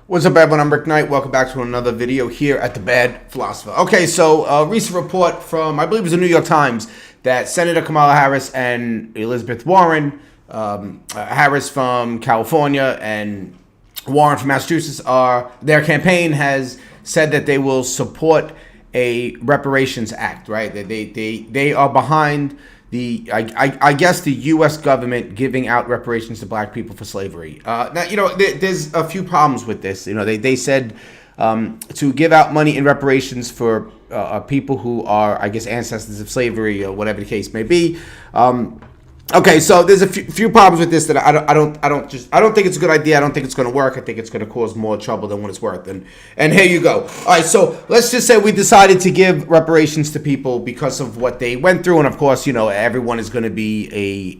What's up, everyone? I'm Rick Knight. Welcome back to another video here at The Bad Philosopher. Okay, so a recent report from, I believe it was the New York Times, that Senator Kamala Harris and Elizabeth Warren, Harris from California and Warren from Massachusetts, their campaign has said that they will support a Reparations Act, right? They are behind I guess the U.S. government giving out reparations to black people for slavery. Now, there's a few problems with this. They said to give out money in reparations for people who are, I guess, ancestors of slavery or whatever the case may be. Okay, so there's a few problems with this that I don't think it's a good idea. I don't think it's going to work. I think it's going to cause more trouble than what it's worth. And here you go. All right, so let's just say we decided to give reparations to people because of what they went through, and of course, everyone is going to be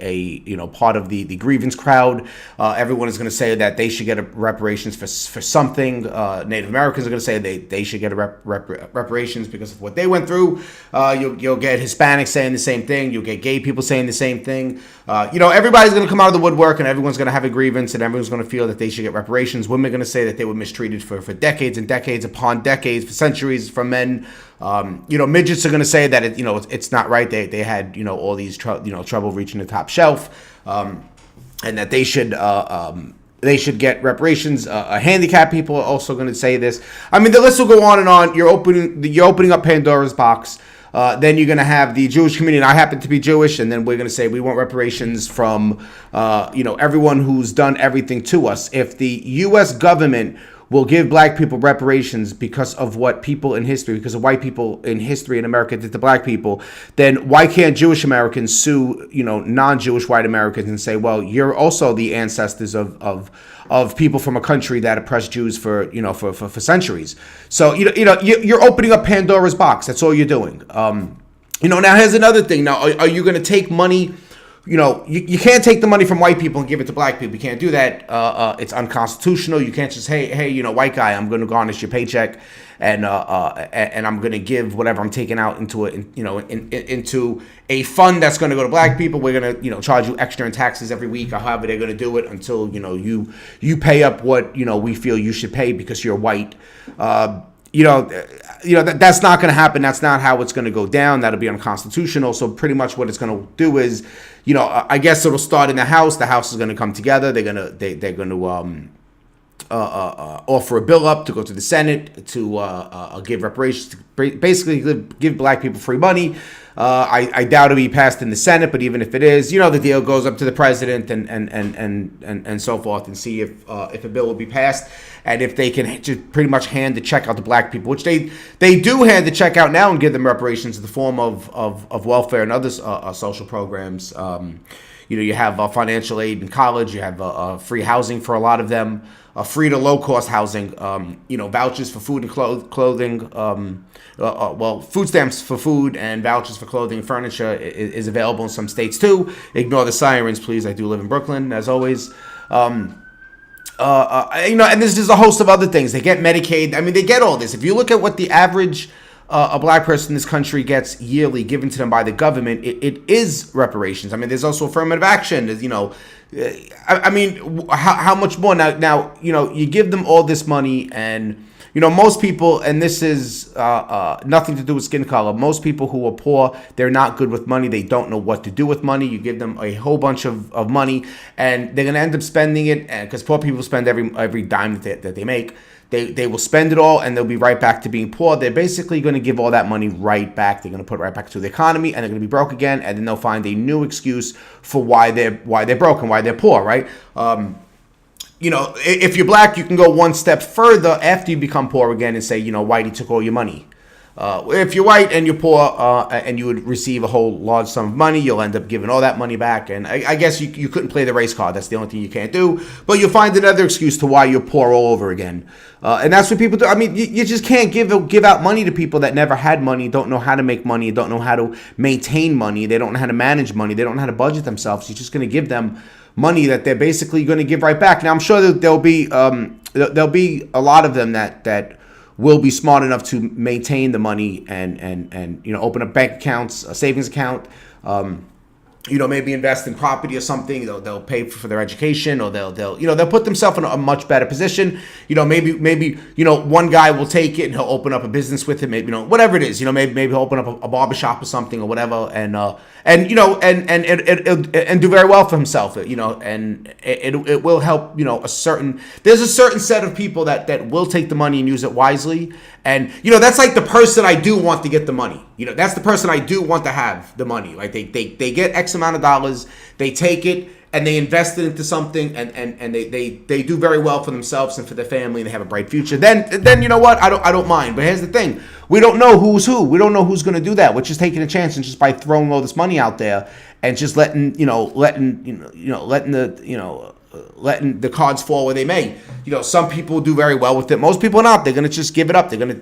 a part of the grievance crowd. Everyone is going to say that they should get reparations for something. Native Americans are going to say they should get reparations because of what they went through. You'll get Hispanics saying the same thing. You'll get gay people saying the same thing. Everybody's going to come out of the woodwork, and everyone's going to have a grievance, and everyone's going to feel that they should get reparations. Women are going to say that they were mistreated for decades and decades upon decades, for centuries, from men. Midgets are going to say that it's not right. They had all these trouble reaching the top shelf, and that they should get reparations. Handicapped people are also going to say this. I mean, the list will go on and on. You're opening up Pandora's box. Then you're going to have the Jewish community, and I happen to be Jewish, and then we're going to say we want reparations from, everyone who's done everything to us. If the U.S. government will give black people reparations because of what people in history, because of white people in history in America did to black people, then why can't Jewish Americans sue, non-Jewish white Americans and say, well, you're also the ancestors of people from a country that oppressed Jews for centuries. So, you're opening up Pandora's box. That's all you're doing. Now here's another thing. Now, are you going to take money? You can't take the money from white people and give it to black people. You can't do that. It's unconstitutional. You can't just, hey, white guy, I'm going to garnish your paycheck, and I'm going to give whatever I'm taking out into a fund that's going to go to black people. We're going to, charge you extra in taxes every week, or however they're going to do it until, you pay up what, we feel you should pay because you're white. That's not going to happen. That's not how it's going to go down. That'll be unconstitutional. So pretty much what it's going to do is, I guess it'll start in the House. The House is going to come together. They're going to offer a bill up to go to the Senate to give reparations, basically give black people free money. I doubt it'll be passed in the Senate, but even if it is, the deal goes up to the president and so forth, and see if a bill will be passed, and if they can just pretty much hand the check out to black people, which they do hand the check out now and give them reparations in the form of welfare and other social programs. You have financial aid in college. You have free housing for a lot of them, free to low-cost housing, vouchers for food and clothing. Food stamps for food and vouchers for clothing and furniture is available in some states too. Ignore the sirens, please. I do live in Brooklyn, as always. And there's just a host of other things. They get Medicaid. I mean, they get all this. If you look at what the average a black person in this country gets yearly given to them by the government, it is reparations. I mean, there's also affirmative action. How much more? Now, you give them all this money, and, most people, and this is nothing to do with skin color, most people who are poor, they're not good with money. They don't know what to do with money. You give them a whole bunch of money, and they're going to end up spending it, because poor people spend every dime that they make. They will spend it all, and they'll be right back to being poor. They're basically going to give all that money right back. They're going to put it right back to the economy, and they're going to be broke again, and then they'll find a new excuse for why they're broke and why they're poor, right? If you're black, you can go one step further after you become poor again and say, whitey took all your money. If you're white and you're poor and you would receive a whole large sum of money, you'll end up giving all that money back. And I guess you couldn't play the race card. That's the only thing you can't do. But you'll find another excuse to why you're poor all over again. And that's what people do. I mean, you just can't give out money to people that never had money, don't know how to make money, don't know how to maintain money. They don't know how to manage money. They don't know how to budget themselves. You're just going to give them money that they're basically going to give right back. Now, I'm sure that there'll be a lot of them that will be smart enough to maintain the money and open up bank accounts, a savings account, maybe invest in property or something. They'll pay for their education, or they'll put themselves in a much better position. Maybe one guy will take it and he'll open up a business with it. Maybe whatever it is. Maybe he'll open up a barbershop or something or whatever, and do very well for himself. And it will help. There's a certain set of people that will take the money and use it wisely. And that's like the person I do want to get the money. That's the person I do want to have the money. Like they get X amount of dollars, they take it and they invest it into something, and they do very well for themselves and for their family, and they have a bright future. Then you know what? I don't mind. But here's the thing: we don't know who's who. We don't know who's going to do that. We're just taking a chance, and just by throwing all this money out there and just letting the cards fall where they may. Some people do very well with it. Most people are not. They're gonna just give it up. They're gonna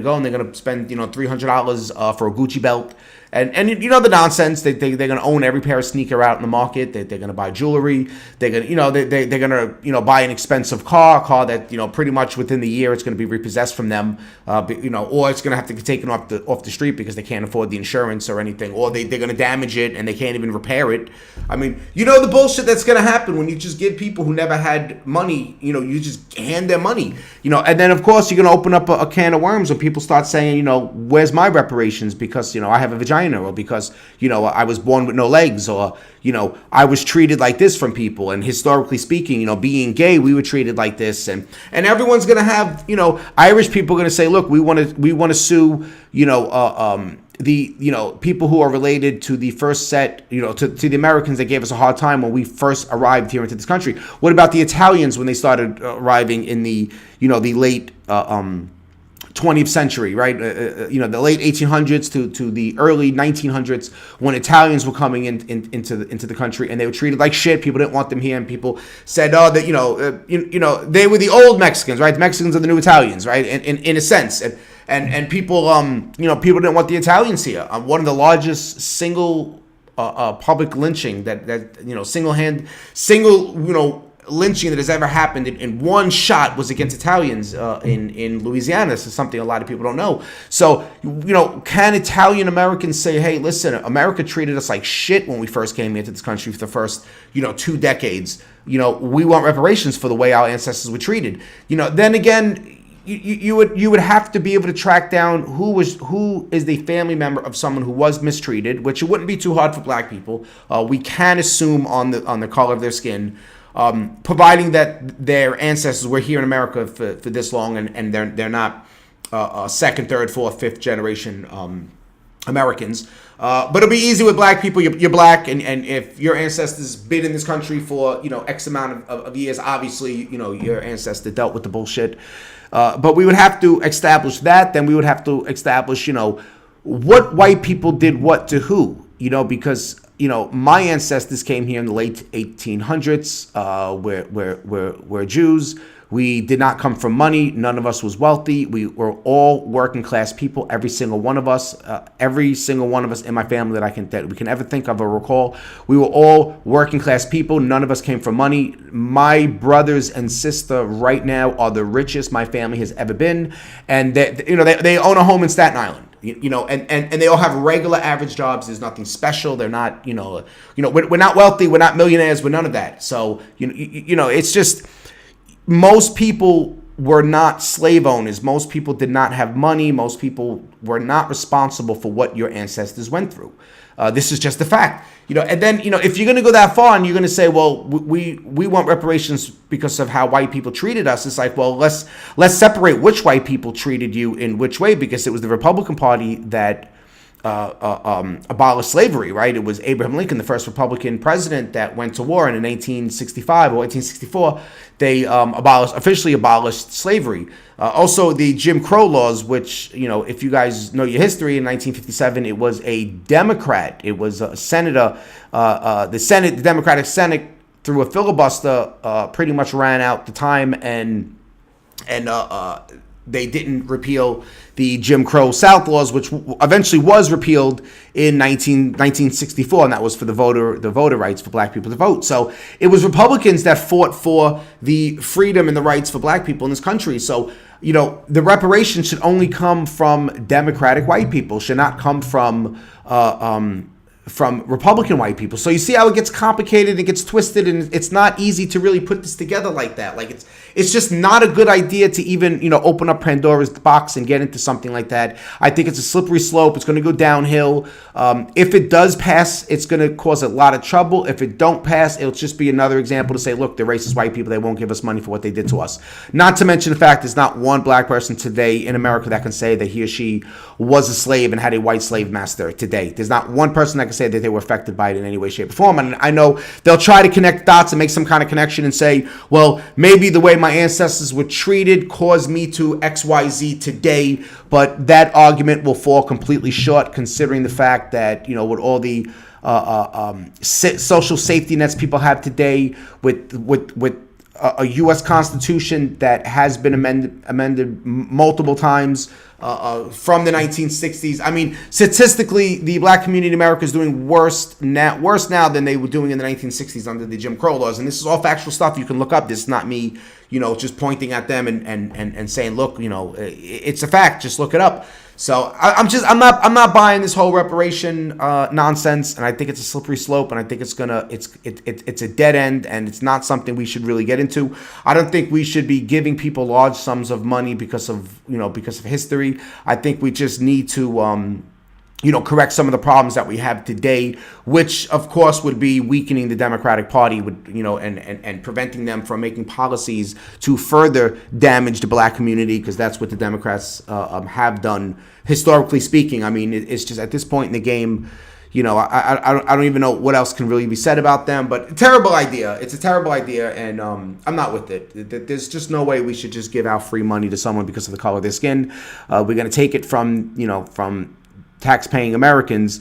go and they're gonna spend $300 for a Gucci belt. And the nonsense. They're gonna own every pair of sneaker out in the market. They're gonna buy jewelry. They're gonna they're gonna buy an expensive car that pretty much within the year it's gonna be repossessed from them. Or it's gonna have to get taken off the street because they can't afford the insurance or anything. Or they're gonna damage it and they can't even repair it. I mean, the bullshit that's gonna happen when you just give people who never had money. You just hand them money. And then of course you're gonna open up a can of worms when people start saying, where's my reparations because I have a vagina, or because I was born with no legs, or I was treated like this from people, and historically speaking, being gay, we were treated like this, and everyone's gonna have Irish people are gonna say, look, we want to sue the people who are related to the first set, to the Americans that gave us a hard time when we first arrived here into this country. What about the Italians when they started arriving in the the late 20th century, right? The late 1800s to the early 1900s, when Italians were coming into the country, and they were treated like shit. People didn't want them here, and people said, oh, that they were the old Mexicans, right? The Mexicans are the new Italians, right? In a sense, and people people didn't want the Italians here. One of the largest single public lynching single lynching that has ever happened in one shot was against Italians in Louisiana. This is something a lot of people don't know. So, can Italian Americans say, hey, listen, America treated us like shit when we first came into this country for the first, 2 decades. We want reparations for the way our ancestors were treated. Then again, you would have to be able to track down who is the family member of someone who was mistreated, which it wouldn't be too hard for black people. We can assume on the color of their skin. Providing that their ancestors were here in America for this long, and they're not second, third, fourth, fifth generation Americans. But it'll be easy with black people. You're black, and if your ancestors been in this country for X amount of years, obviously your ancestor dealt with the bullshit. But we would have to establish that. Then we would have to establish what white people did what to who. Because my ancestors came here in the late 1800s. We're Jews. We did not come from money. None of us was wealthy. We were all working class people. Every single one of us in my family that we can ever think of or recall. We were all working class people. None of us came from money. My brothers and sister right now are the richest my family has ever been, and they own a home in Staten Island. And they all have regular average jobs. There's nothing special. They're not, we're not wealthy. We're not millionaires. We're none of that. So, it's just, most people were not slave owners. Most people did not have money. Most people were not responsible for what your ancestors went through. This is just a fact. And then, if you're going to go that far and you're going to say, well, we want reparations because of how white people treated us, it's like, well, let's separate which white people treated you in which way, because it was the Republican Party that abolished slavery, right? It was Abraham Lincoln, the first Republican president that went to war, and in 1865 or 1864, they officially abolished slavery. Also, the Jim Crow laws, which, if you guys know your history, in 1957, it was a Democrat. It was a senator, the Democratic Senate, through a filibuster, pretty much ran out the time, and they didn't repeal the Jim Crow South laws, which eventually was repealed in 1964, and that was for the voter rights for black people to vote. So it was Republicans that fought for the freedom and the rights for black people in this country. So, the reparations should only come from Democratic white people, should not come from from Republican white people. So you see how it gets complicated, it gets twisted, and it's not easy to really put this together like that. Like it's just not a good idea to even, you know, open up Pandora's box and get into something like that. I think it's a slippery slope. It's going to go downhill. If it does pass, it's going to cause a lot of trouble. If it don't pass, it'll just be another example to say, look, they're racist white people. They won't give us money for what they did to us. Not to mention the fact there's not one black person today in America that can say that he or she was a slave and had a white slave master today. There's not one person that can say that they were affected by it in any way, shape, or form. And I know they'll try to connect dots and make some kind of connection and say, well, maybe the way my ancestors were treated caused me to XYZ today, but that argument will fall completely short considering the fact that, you know, with all the social safety nets people have today, with a U.S. Constitution that has been amended multiple times from the 1960s. I mean, statistically, the black community in America is doing worse now than they were doing in the 1960s under the Jim Crow laws. And this is all factual stuff you can look up. This is not me, you know, just pointing at them and saying, look, you know, it's a fact. Just look it up. So I'm not buying this whole reparation nonsense, and I think it's a slippery slope, and I think it's a dead end, and it's not something we should really get into. I don't think we should be giving people large sums of money because of history. I think we just need to correct some of the problems that we have today, which of course would be weakening the Democratic Party, and preventing them from making policies to further damage the black community, because that's what the Democrats have done historically speaking. I mean, it's just at this point in the game, you know, I don't even know what else can really be said about them. But terrible idea. It's a terrible idea, and I'm not with it. There's just no way we should just give out free money to someone because of the color of their skin. We're going to take it from tax-paying Americans.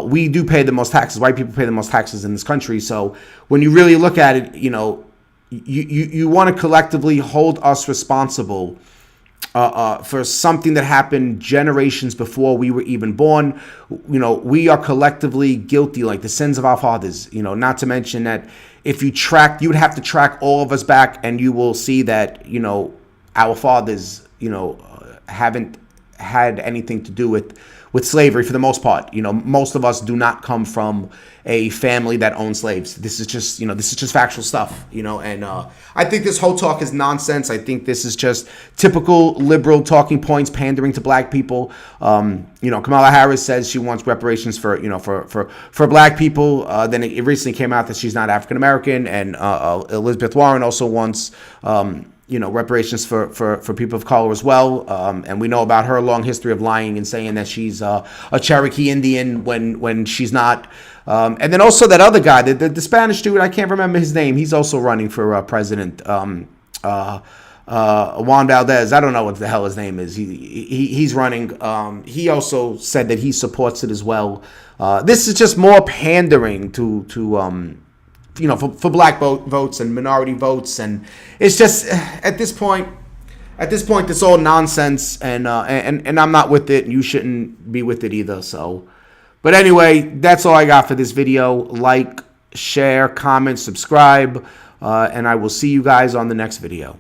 We do pay the most taxes. White people pay the most taxes in this country. So when you really look at it, you know, you want to collectively hold us responsible for something that happened generations before we were even born. You know, we are collectively guilty, like the sins of our fathers. You know, not to mention that if you would have to track all of us back, and you will see that, you know, our fathers, you know, haven't had anything to do with slavery for the most part. You know, most of us do not come from a family that owned slaves. This is just factual stuff, you know, and I think this whole talk is nonsense. I think this is just typical liberal talking points, pandering to black people. Kamala Harris says she wants reparations for black people. Then it recently came out that she's not African American, and Elizabeth Warren also wants reparations for people of color as well. And we know about her long history of lying and saying that she's a Cherokee Indian when she's not. And then also that other guy, the Spanish dude, I can't remember his name. He's also running for president. Juan Valdez. I don't know what the hell his name is. He's running. He also said that he supports it as well. This is just more pandering to for black votes and minority votes, and it's just at this point, it's all nonsense, and I'm not with it, and you shouldn't be with it either. So, but anyway, that's all I got for this video. Like, share, comment, subscribe, and I will see you guys on the next video.